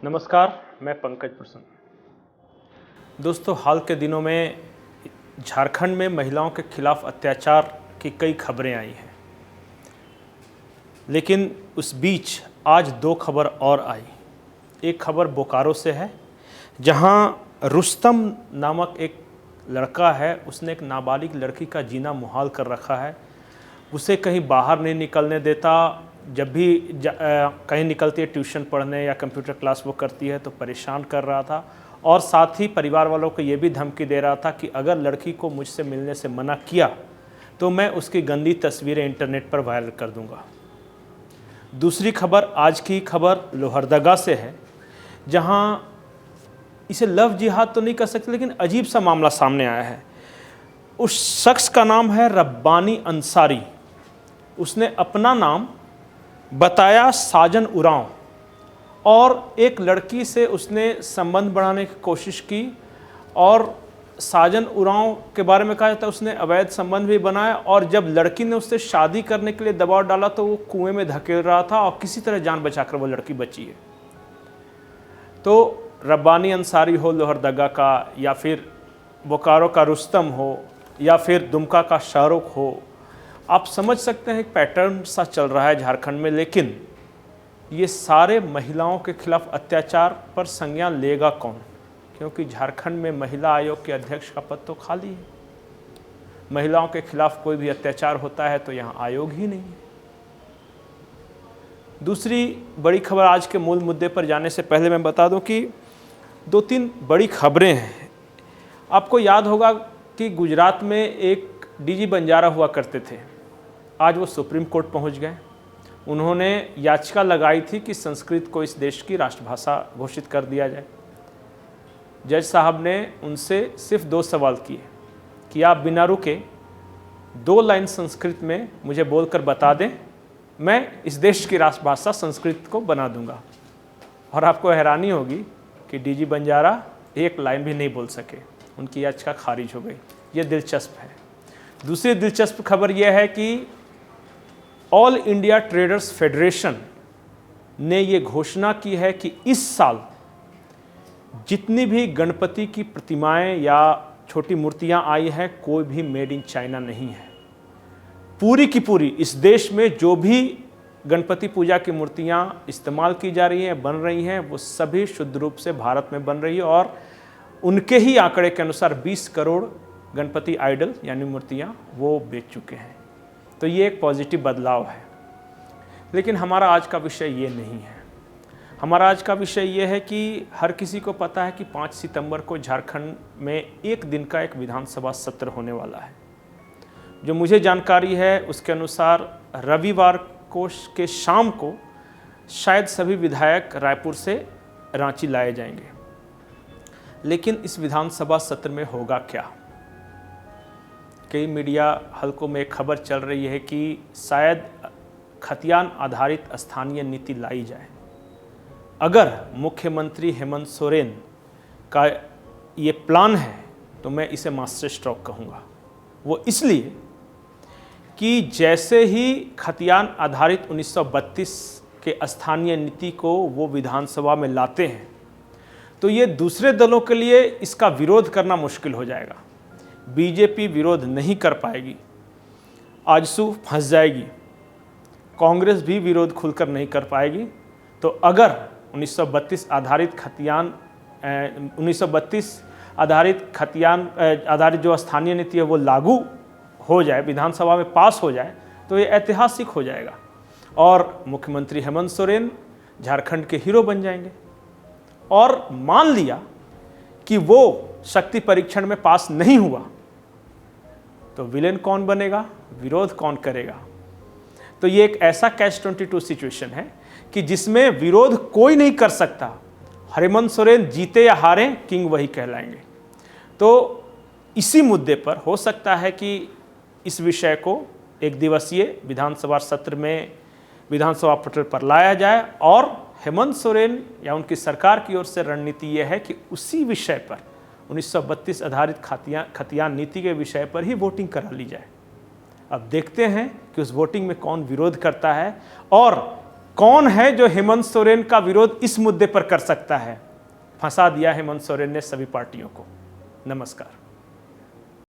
नमस्कार, मैं पंकज प्रसन्न। दोस्तों, हाल के दिनों में झारखंड में महिलाओं के खिलाफ अत्याचार की कई खबरें आई हैं, लेकिन उस बीच आज दो खबर और आई। एक खबर बोकारो से है, जहां रुस्तम नामक एक लड़का है, उसने एक नाबालिग लड़की का जीना मुहाल कर रखा है। उसे कहीं बाहर नहीं निकलने देता। जब भी कहीं निकलती है ट्यूशन पढ़ने या कंप्यूटर क्लास वो करती है तो परेशान कर रहा था, और साथ ही परिवार वालों को ये भी धमकी दे रहा था कि अगर लड़की को मुझसे मिलने से मना किया तो मैं उसकी गंदी तस्वीरें इंटरनेट पर वायरल कर दूंगा। दूसरी खबर, आज की खबर लोहरदगा से है, जहां इसे लव जिहाद तो नहीं कर सकते, लेकिन अजीब सा मामला सामने आया है। उस शख्स का नाम है रब्बानी अंसारी। उसने अपना नाम बताया साजन उरांव, और एक लड़की से उसने संबंध बढ़ाने की कोशिश की, और साजन उरांव के बारे में कहा जाता है उसने अवैध संबंध भी बनाया, और जब लड़की ने उससे शादी करने के लिए दबाव डाला तो वो कुएं में धकेल रहा था, और किसी तरह जान बचाकर वो लड़की बची है। तो रब्बानी अंसारी हो लोहरदगा का, या फिर बोकारो का रुस्तम हो, या फिर दुमका का शाहरुख हो, आप समझ सकते हैं एक पैटर्न सा चल रहा है झारखंड में। लेकिन ये सारे महिलाओं के खिलाफ अत्याचार पर संज्ञान लेगा कौन? क्योंकि झारखंड में महिला आयोग के अध्यक्ष का पद तो खाली है। महिलाओं के खिलाफ कोई भी अत्याचार होता है तो यहाँ आयोग ही नहीं है। दूसरी बड़ी खबर, आज के मूल मुद्दे पर जाने से पहले मैं बता दूं कि दो तीन बड़ी खबरें हैं। आपको याद होगा कि गुजरात में एक डीजी बंजारा हुआ करते थे। आज वो सुप्रीम कोर्ट पहुंच गए। उन्होंने याचिका लगाई थी कि संस्कृत को इस देश की राष्ट्रभाषा घोषित कर दिया जाए। जज साहब ने उनसे सिर्फ दो सवाल किए कि आप बिना रुके 2 लाइन संस्कृत में मुझे बोलकर बता दें, मैं इस देश की राष्ट्रभाषा संस्कृत को बना दूंगा। और आपको हैरानी होगी कि डीजी बंजारा 1 लाइन भी नहीं बोल सके, उनकी याचिका खारिज हो गई। ये दिलचस्प है। दूसरी दिलचस्प खबर यह है कि ऑल इंडिया ट्रेडर्स फेडरेशन ने ये घोषणा की है कि इस साल जितनी भी गणपति की प्रतिमाएं या छोटी मूर्तियां आई हैं, कोई भी मेड इन चाइना नहीं है। पूरी की पूरी इस देश में जो भी गणपति पूजा की मूर्तियां इस्तेमाल की जा रही हैं, बन रही हैं, वो सभी शुद्ध रूप से भारत में बन रही है। और उनके ही आंकड़े के अनुसार 20 करोड़ गणपति आइडल यानी मूर्तियां वो बेच चुके हैं। तो ये एक पॉजिटिव बदलाव है। लेकिन हमारा आज का विषय ये नहीं है। हमारा आज का विषय ये है कि हर किसी को पता है कि 5 सितंबर को झारखंड में एक दिन का एक विधानसभा सत्र होने वाला है। जो मुझे जानकारी है उसके अनुसार रविवार को के शाम को शायद सभी विधायक रायपुर से रांची लाए जाएंगे। लेकिन इस विधानसभा सत्र में होगा क्या? कई मीडिया हलकों में एक खबर चल रही है कि शायद खतियान आधारित स्थानीय नीति लाई जाए। अगर मुख्यमंत्री हेमंत सोरेन का ये प्लान है तो मैं इसे मास्टर स्ट्रोक कहूँगा। वो इसलिए कि जैसे ही खतियान आधारित 1932 के स्थानीय नीति को वो विधानसभा में लाते हैं तो ये दूसरे दलों के लिए इसका विरोध करना मुश्किल हो जाएगा। बीजेपी विरोध नहीं कर पाएगी, आजसू फंस जाएगी, कांग्रेस भी विरोध खुलकर नहीं कर पाएगी। तो अगर 1932 आधारित खतियान आधारित जो स्थानीय नीति है वो लागू हो जाए, विधानसभा में पास हो जाए, तो ये ऐतिहासिक हो जाएगा और मुख्यमंत्री हेमंत सोरेन झारखंड के हीरो बन जाएंगे। और मान लिया कि वो शक्ति परीक्षण में पास नहीं हुआ तो विलेन कौन बनेगा, विरोध कौन करेगा? तो ये एक ऐसा कैच 22 सिचुएशन है कि जिसमें विरोध कोई नहीं कर सकता। हेमंत सोरेन जीते या हारे, किंग वही कहलाएंगे। तो इसी मुद्दे पर हो सकता है कि इस विषय को एक दिवसीय विधानसभा सत्र में विधानसभा पटल पर लाया जाए, और हेमंत सोरेन या उनकी सरकार की ओर से रणनीति यह है कि उसी विषय पर 1932 आधारित खतियान नीति के विषय पर ही वोटिंग करा ली जाए। अब देखते हैं कि उस वोटिंग में कौन विरोध करता है और कौन है जो हेमंत सोरेन का विरोध इस मुद्दे पर कर सकता है? फंसा दिया हेमंत सोरेन ने सभी पार्टियों को। नमस्कार।